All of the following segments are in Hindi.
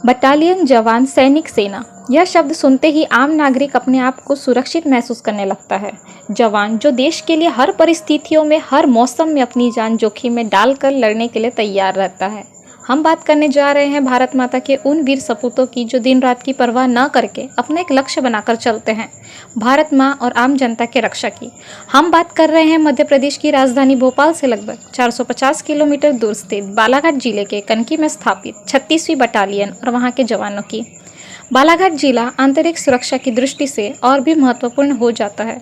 बटालियन, जवान, सैनिक, सेना, यह शब्द सुनते ही आम नागरिक अपने आप को सुरक्षित महसूस करने लगता है। जवान जो देश के लिए हर परिस्थितियों में, हर मौसम में अपनी जान जोखिम में डालकर लड़ने के लिए तैयार रहता है। हम बात करने जा रहे हैं भारत माता के उन वीर सपूतों की जो दिन रात की परवाह न करके अपना एक लक्ष्य बनाकर चलते हैं, भारत माँ और आम जनता के रक्षा की। हम बात कर रहे हैं मध्य प्रदेश की राजधानी भोपाल से लगभग 450 किलोमीटर दूर स्थित बालाघाट जिले के कनकी में स्थापित 36वीं बटालियन और वहाँ के जवानों की। बालाघाट जिला आंतरिक सुरक्षा की दृष्टि से और भी महत्वपूर्ण हो जाता है।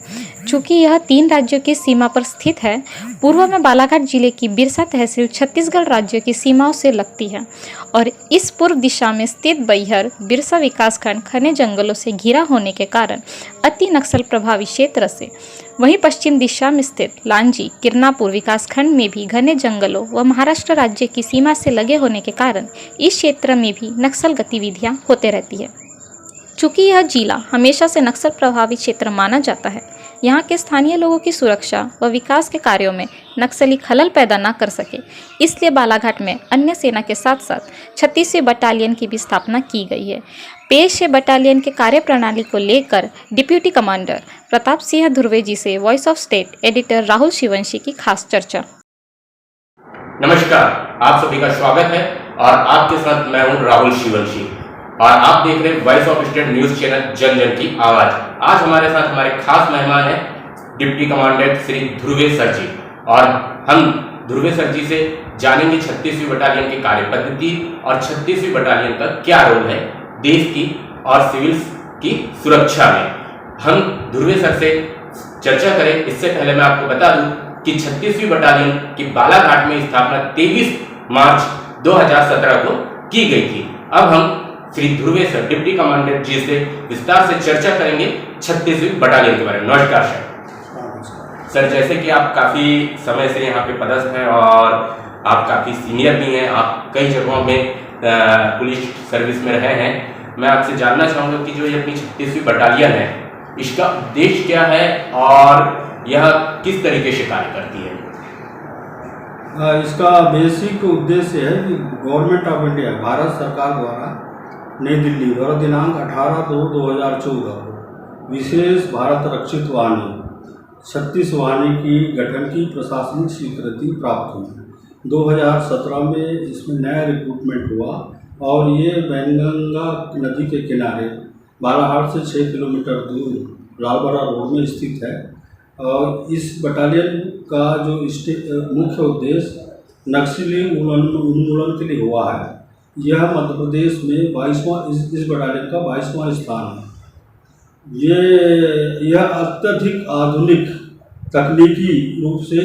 चूँकि यह 3 राज्यों की सीमा पर स्थित है, पूर्व में बालाघाट जिले की बिरसा तहसील छत्तीसगढ़ राज्यों की सीमाओं से लगती है और इस पूर्व दिशा में स्थित बैहर बिरसा विकासखंड घने जंगलों से घिरा होने के कारण अति नक्सल प्रभावित क्षेत्र से, वहीं पश्चिम दिशा में स्थित लांजी किरनापुर विकासखंड में भी घने जंगलों व महाराष्ट्र राज्य की सीमा से लगे होने के कारण इस क्षेत्र में भी नक्सल गतिविधियां होते रहती है। चूँकि यह जिला हमेशा से नक्सल प्रभावित क्षेत्र माना जाता है, यहाँ के स्थानीय लोगों की सुरक्षा व विकास के कार्यों में नक्सली खलल पैदा न कर सके, इसलिए बालाघाट में अन्य सेना के साथ साथ 36वीं बटालियन की भी स्थापना की गई है। पेश है बटालियन के कार्यप्रणाली को लेकर डिप्यूटी कमांडर प्रताप सिंह ध्रुवे जी से voice of state editor Rahul Shivanshi की खास चर्चा। नमस्कार, आप सभी का स्वागत है और आपके साथ मैं हूं राहुल शिवंशी और आप देख रहे हैं voice of state news channel जन जन की आवाज। आज हमारे साथ हमारे खास मेहमान हैं deputy commandant Shri Dhruve sir ji और हम ध्रुवे सर जी से जानेंगे 36वीं बटालियन की कार्य पद्धति और 36वीं बटालियन का क्या रोल है देश की और सिविल्स की सुरक्षा में। हम ध्रुवे सर से चर्चा करें इससे पहले मैं आपको बता दूं कि 36वीं बटालियन की बालाघाट में स्थापना 23 मार्च 2017 को की गई थी। अब हम Shri Dhruve sir deputy commandant ji से विस्तार से चर्चा करेंगे 36वीं बटालियन के बारे में। नमस्कार सर। जैसे कि आप काफ़ी समय से यहाँ पे पदस्थ हैं और आप काफ़ी सीनियर भी हैं, आप कई जगहों में पुलिस सर्विस में रहे हैं। मैं आपसे जानना चाहूँगा कि जो ये अपनी 36वीं बटालियन है, इसका उद्देश्य क्या है और यह किस तरीके से कार्य करती है? इसका बेसिक उद्देश्य है कि गवर्नमेंट ऑफ इंडिया, भारत सरकार द्वारा नई दिल्ली द्वारा दिनांक 18/2/2014 को विशेष भारत रक्षित वाहिनी 36 वाहिनी की गठन की प्रशासनिक स्वीकृति प्राप्त हुई। 2017 में इसमें नया रिक्रूटमेंट हुआ और ये वैनगंगा नदी के किनारे बालाघाट से 6 किलोमीटर दूर लालबरा रोड में स्थित है। और इस बटालियन का जो मुख्य उद्देश्य नक्सली उन्मूलन के लिए हुआ है। यह मध्य प्रदेश में 22वां इस बटालियन का 22वां स्थान है। यह अत्यधिक आधुनिक तकनीकी रूप से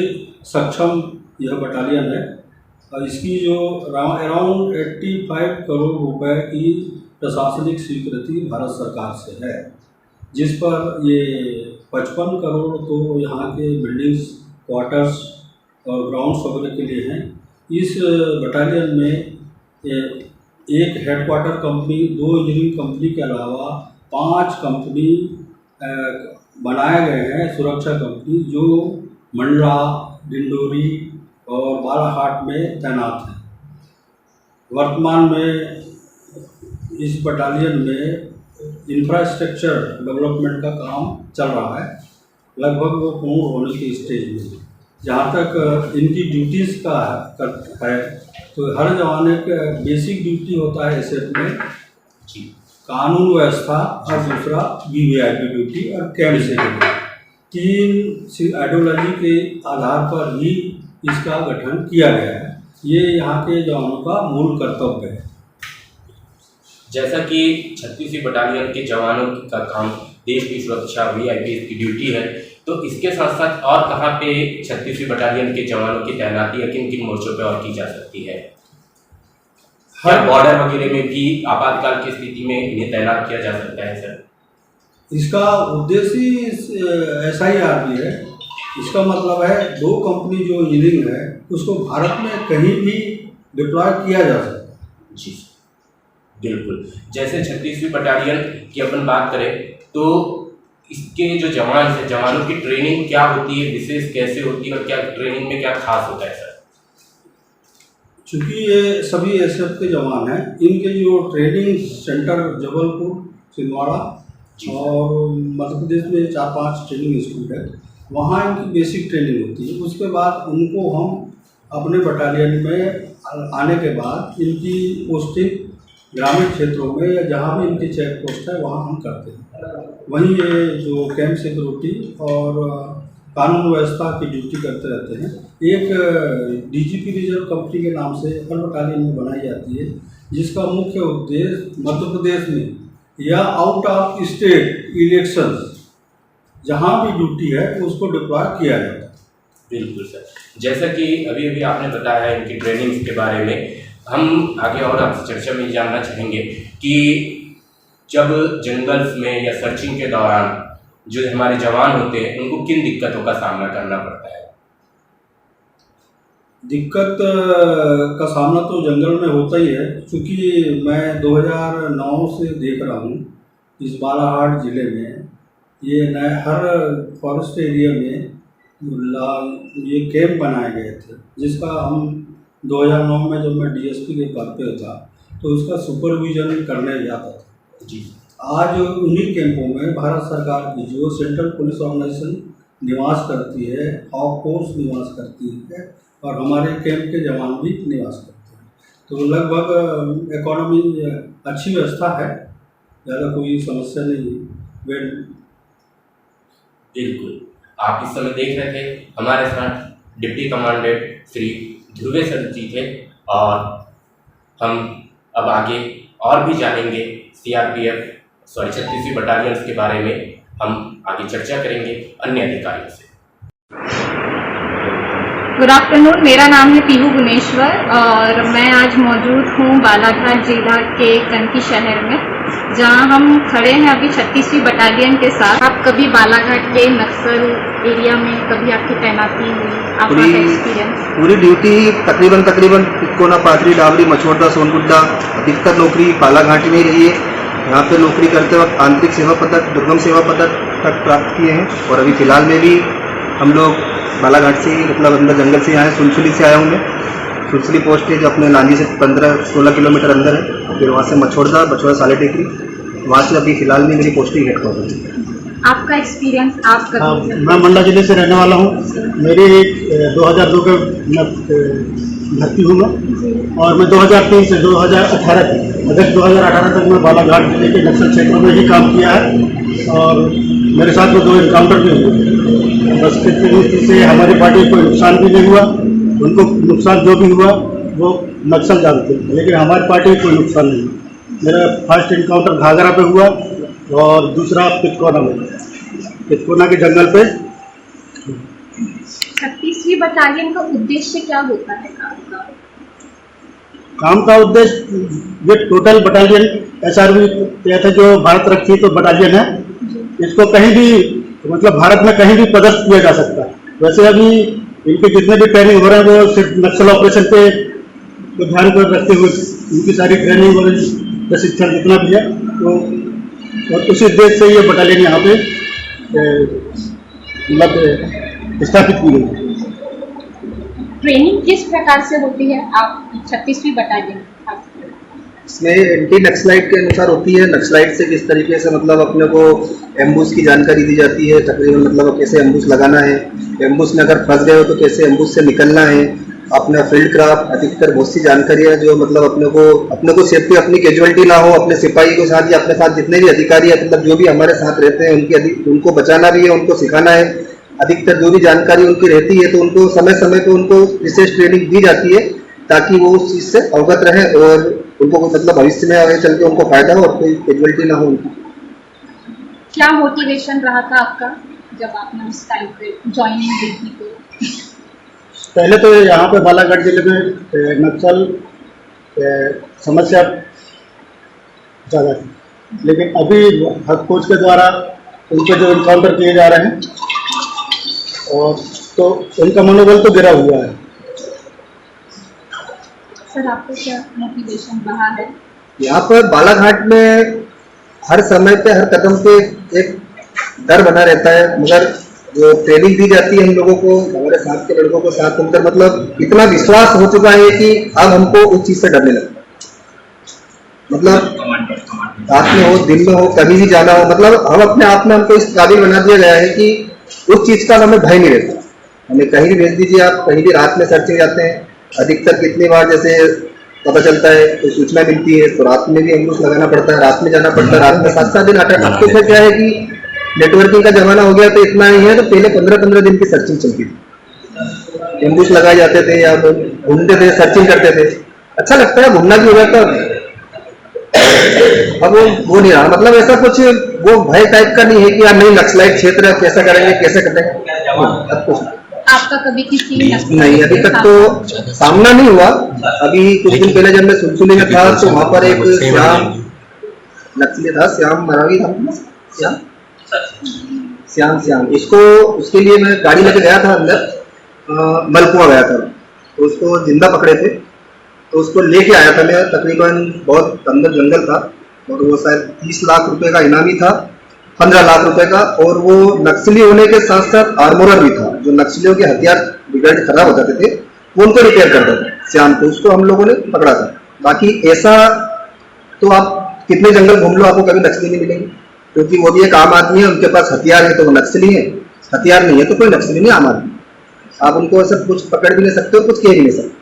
सक्षम यह बटालियन है और इसकी जो अराउंड 85 करोड़ रुपए की प्रशासनिक स्वीकृति भारत सरकार से है, जिस पर ये 55 करोड़ तो यहाँ के बिल्डिंग्स, क्वार्टर्स और ग्राउंड्स वगैरह के लिए हैं। इस बटालियन में एक हेडक्वार्टर कंपनी, 2 इंजीनियरिंग कंपनी के अलावा 5 कंपनी बनाए गए हैं सुरक्षा कंपनी, जो मंडला, डिंडोरी और बालाघाट में तैनात हैं। वर्तमान में इस बटालियन में इंफ्रास्ट्रक्चर डेवलपमेंट का काम चल रहा है, लगभग वो पूर्ण होने के स्टेज में। जहाँ तक इनकी ड्यूटीज़ का है तो हर जवान एक बेसिक ड्यूटी होता है एसएफ में, कानून व्यवस्था, और दूसरा वीवीआईपी ड्यूटी और कैंप सिक्योरिटी। 3 आइडियोलॉजी के आधार पर ही इसका गठन किया गया है। ये यहाँ के जवानों का मूल कर्तव्य है। जैसा कि 36वीं बटालियन के जवानों का काम देश की सुरक्षा, वीआईपी इसकी ड्यूटी है, तो इसके साथ साथ और कहाँ पे 36वीं बटालियन के जवानों की तैनाती या किन किन मोर्चों पे और की जा सकती है? हर बॉर्डर वगैरह में भी आपातकाल की स्थिति में इन्हें तैनात किया जा सकता है सर? इसका उद्देश्य SIR भी है। इसका मतलब है 2 कंपनी जो इंजीनियरिंग है उसको भारत में कहीं भी डिप्लॉय किया जा सकता है। जी बिल्कुल। जैसे 36वीं बटालियन की अपन बात करें तो इसके जो जवान हैं, जवानों की ट्रेनिंग क्या होती है, विशेष कैसे होती है और क्या ट्रेनिंग में क्या खास होता है सर? चूँकि ये सभी एसएफ के जवान हैं, इनके जो ट्रेनिंग सेंटर जबलपुर, छिंदवाड़ा और मध्य प्रदेश में 4-5 ट्रेनिंग इंस्टीट्यूट है, वहाँ इनकी बेसिक ट्रेनिंग होती है। उसके बाद उनको हम अपने बटालियन में आने के बाद इनकी पोस्टिंग ग्रामीण क्षेत्रों में या जहाँ भी इनकी चेक पोस्ट है वहाँ हम करते हैं। वहीं ये जो कैंप सिक्योरिटी और कानून व्यवस्था की ड्यूटी करते रहते हैं। एक डीजीपी रिजर्व कंपनी के नाम से हर बटालियन में बनाई जाती है, जिसका मुख्य उद्देश्य मध्य प्रदेश में या आउट ऑफ स्टेट इलेक्शंस जहाँ भी ड्यूटी है उसको डिप्लॉय किया जाता है। बिल्कुल सर, जैसा कि अभी अभी आपने बताया इनकी ट्रेनिंग के बारे में, हम आगे और आपसे चर्चा में जानना चाहेंगे कि जब जंगल्स में या सर्चिंग के दौरान जो हमारे जवान होते हैं उनको किन दिक्कतों का सामना करना पड़ता है? दिक्कत का सामना तो जंगल में होता ही है, क्योंकि मैं 2009 से देख रहा हूँ इस बालाघाट ज़िले में ये नए हर फॉरेस्ट एरिया में ये कैंप बनाए गए थे, जिसका हम 2009 में जब मैं डीएसपी के पद पे था तो उसका सुपरविजन करने जाता था जी। आज उन्हीं कैंपों में भारत सरकार की जो सेंट्रल पुलिस ऑर्गेनाइजेशन निवास करती है, ऑफ कोर्स निवास करती है और हमारे कैंप के जवान भी निवास करते हैं, तो लगभग इकोनॉमी अच्छी व्यवस्था है, ज़्यादा कोई समस्या नहीं है। बिल्कुल, आप इस समय देख रहे थे हमारे साथ deputy commandant Shri Dhruve sir ji थे और हम अब आगे और भी जानेंगे सीआरपीएफ 36वीं बटालियन के बारे में हम आगे चर्चा करेंगे अन्य अधिकारियों से। गुड आफ्टरनून, मेरा नाम है पीहू गुनेश्वर और मैं आज मौजूद हूँ बालाघाट जिला के कंकी शहर में, जहाँ हम खड़े हैं अभी 36वीं बटालियन के साथ। आप कभी बालाघाट के नक्सल एरिया में कभी आपकी तैनाती हुई, आपका एक्सपीरियंस? पूरी ड्यूटी तकरीबन तिकोना, पाथरी, डावरी, मछोड़दा, सोनगुड्डा, अधिकतर नौकरी बालाघाट में रही है। यहाँ पे नौकरी करते वक्त आंतरिक सेवा पदक, दुर्गम सेवा पदक तक प्राप्त किए हैं और अभी फिलहाल में भी हम लोग बालाघाट से मतलब अंदर जंगल से आए, सुनसुली से आया हूँ मैं। सुनसुली पोस्ट है जो अपने नांदी से 15-16 किलोमीटर अंदर है, फिर वहाँ से मछोड़ा साले टेकरी, वहाँ से अभी फिलहाल में मेरी पोस्टिंग हेडक्वार्टर है। आपका एक्सपीरियंस आप कभी? मैं मंडला जिले से रहने वाला हूँ। मेरी 2002 के भर्ती हूँ मैं और मैं 2003 से 2018 तक अगस्त 2018 तक मैं बालाघाट जिले के नक्सल क्षेत्रों में ही काम किया है और मेरे साथ में 2 एनकाउंटर भी हुए। बस से हमारी पार्टी को नुकसान भी नहीं हुआ, उनको नुकसान जो भी हुआ वो नक्सल जानते, लेकिन हमारी पार्टी को कोई नुकसान नहीं हुआ। मेरा फर्स्ट एनकाउंटर घाघरा पे हुआ और दूसरा पितकोना के जंगल पे। 36वीं बटालियन का उद्देश्य क्या होता है काम का उद्देश्य ये टोटल बटालियन एसआरबी तहत जो भारत रक्षित तो बटालियन है, इसको कहीं भी मतलब भारत में कहीं भी पदस्थ किया जा सकता है। वैसे अभी इनके जितने भी ट्रेनिंग हो रहे हैं वो सिर्फ नक्सल ऑपरेशन पे को ध्यान को रखते हुए इनकी सारी ट्रेनिंग और प्रशिक्षण जितना भी है तो और उसी उद्देश्य से ये बटालियन यहाँ पे मतलब स्थापित की गई। ट्रेनिंग किस प्रकार से होती है आप 36वीं बटालियन? इसमें एंटी नक्सलाइट के अनुसार होती है। नक्सलाइट से किस तरीके से मतलब अपने को एम्बुश की जानकारी दी जाती है, तकरीबन मतलब कैसे एम्बुश लगाना है, एम्बुश में अगर फंस गए हो तो कैसे एम्बुश से निकलना है, अपना फील्ड क्राफ्ट, अधिकतर बहुत सी जानकारियाँ जो मतलब अपने को सेफ्टी, अपनी कैजुअलिटी ना हो, अपने सिपाही के साथ या अपने साथ जितने भी अधिकारी है मतलब जो भी हमारे साथ रहते हैं उनको बचाना भी है, उनको सिखाना है। अधिकतर जो भी जानकारी उनकी रहती है तो उनको समय समय पर उनको विशेष ट्रेनिंग दी जाती है ताकि वो उस चीज़ से अवगत रहे और उनको मतलब भविष्य में आगे चल के उनको फायदा हो और कोई कैजुअलिटी ना हो उनकी। क्या मोटिवेशन रहा था आपका जब आपने उस टाइम पे ज्वाइनिंग दी थी? तो पहले तो यहाँ पे बालाघाट जिले में नक्सल समस्या ज़्यादा थी, लेकिन अभी हक कोच के द्वारा उनके जो इनकाउंटर किए जा रहे हैं और तो उनका मनोबल तो गिरा हुआ है। सर आपको क्या मोटिवेशन रहा है? यहाँ पर बालाघाट में हर समय पे हर कदम पे एक डर बना रहता है, मगर जो ट्रेनिंग दी जाती है हम लोगों को, हमारे साथ के लड़कों को साथ मिलकर, मतलब इतना विश्वास हो चुका है कि अब हमको उस चीज से डरने लगता है। मतलब रात में हो, दिन में हो, कभी भी जाना हो, मतलब हम अपने आप में हमको इस काबिल बना दिया गया है कि उस चीज का हमें भय नहीं रहता। हमें कहीं भी भेज दीजिए, आप कहीं भी रात में सर्चिंग जाते हैं, अधिकतर कितनी बार जैसे पता चलता है कोई सूचना मिलती है तो रात में भी एम्बुश लगाना पड़ता है, रात में जाना पड़ता है, रात में 7-7 दिन 8-8। अब तो फिर क्या है कि नेटवर्किंग का जमाना हो गया तो इतना ही है, तो पहले 15-15 दिन की सर्चिंग चलती थी, एम्बुश लगाए जाते थे या घूमते थे, सर्चिंग करते थे, अच्छा लगता है, घूमना भी हो जाता। अब वो नहीं रहा, मतलब ऐसा कुछ वो भय टाइप का नहीं है कि यार नहीं नक्सलाइट क्षेत्र है, कैसा करेंगे कैसे करेंगे, अब कुछ आपका कभी किसी नहीं, अभी तक तो सामना नहीं हुआ। अभी कुछ दिन पहले जब मैं सुलसुली में था तो वहां पर एक श्याम नक्सली था, श्याम मरावी था, श्याम इसको, उसके लिए मैं गाड़ी लेके गया था अंदर, मलकुआ गया था, तो उसको जिंदा पकड़े थे, तो उसको लेके आया था मैं, तकरीबन बहुत अंदर जंगल था, और वो शायद 30 लाख रुपए का इनामी था, 15 लाख रुपए का, और वो नक्सली होने के साथ साथ आर्मोरर भी था, जो नक्सलियों के हथियार बिगड़ खराब हो जाते थे वो उनको रिपेयर करता था, श्याम को, उसको हम लोगों ने पकड़ा था। बाकी ऐसा तो आप कितने जंगल घूम लो, आपको कभी नक्सली नहीं मिलेंगे, क्योंकि वो भी एक आम आदमी है, उनके पास हथियार है तो वो नक्सली है, हथियार नहीं है तो कोई नक्सली नहीं, आम आदमी। आप उनको ऐसा कुछ पकड़ भी नहीं सकते और कुछ कह भी नहीं सकते,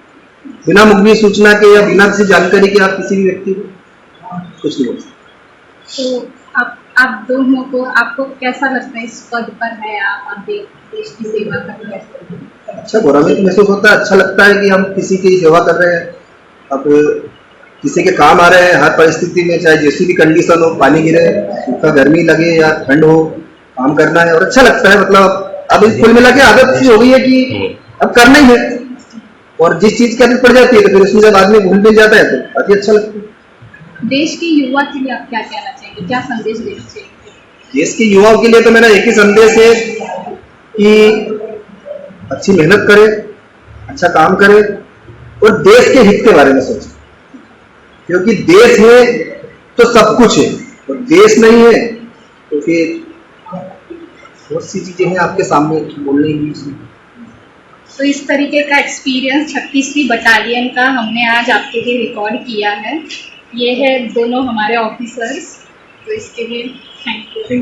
बिना मुखबिर सूचना के या बिना किसी जानकारी के आप किसी भी व्यक्ति को कुछ नहीं बोल सकते। तो आप दोनों को, आपको कैसा लगता है इस पद पर है आप देश की सेवा कर रहे हैं? अच्छा, गौरवित महसूस होता है, अच्छा लगता है कि हम किसी की सेवा कर रहे हैं, अब किसी के काम आ रहे हैं हर परिस्थिति में, चाहे जैसी भी कंडीशन हो, पानी गिरे, सूखा, गर्मी लगे या ठंड हो, काम करना है और अच्छा लगता है। मतलब अब कुल मिला के आदत सी हो गई है कि अब करना ही है, और जिस चीज की आदत पड़ जाती है तो फिर उसमें जब आदमी घुल मिल जाता है तो काफी अच्छा लगता है। देश के युवा के लिए आप क्या कहना चाहेंगे, क्या संदेश देना चाहिए? देश के युवाओं के लिए तो मेरा एक ही संदेश है कि अच्छी मेहनत करें, अच्छा काम करें और देश के हित के बारे में सोचें, क्योंकि देश है तो सब कुछ है, और देश नहीं है तो फिर बहुत सी चीजें हैं आपके सामने बोलने की। तो इस तरीके का एक्सपीरियंस 36वीं बटालियन का हमने आज आपके लिए रिकॉर्ड किया है। ये है दोनों हमारे ऑफिसर्स, तो इसके लिए थैंक यू।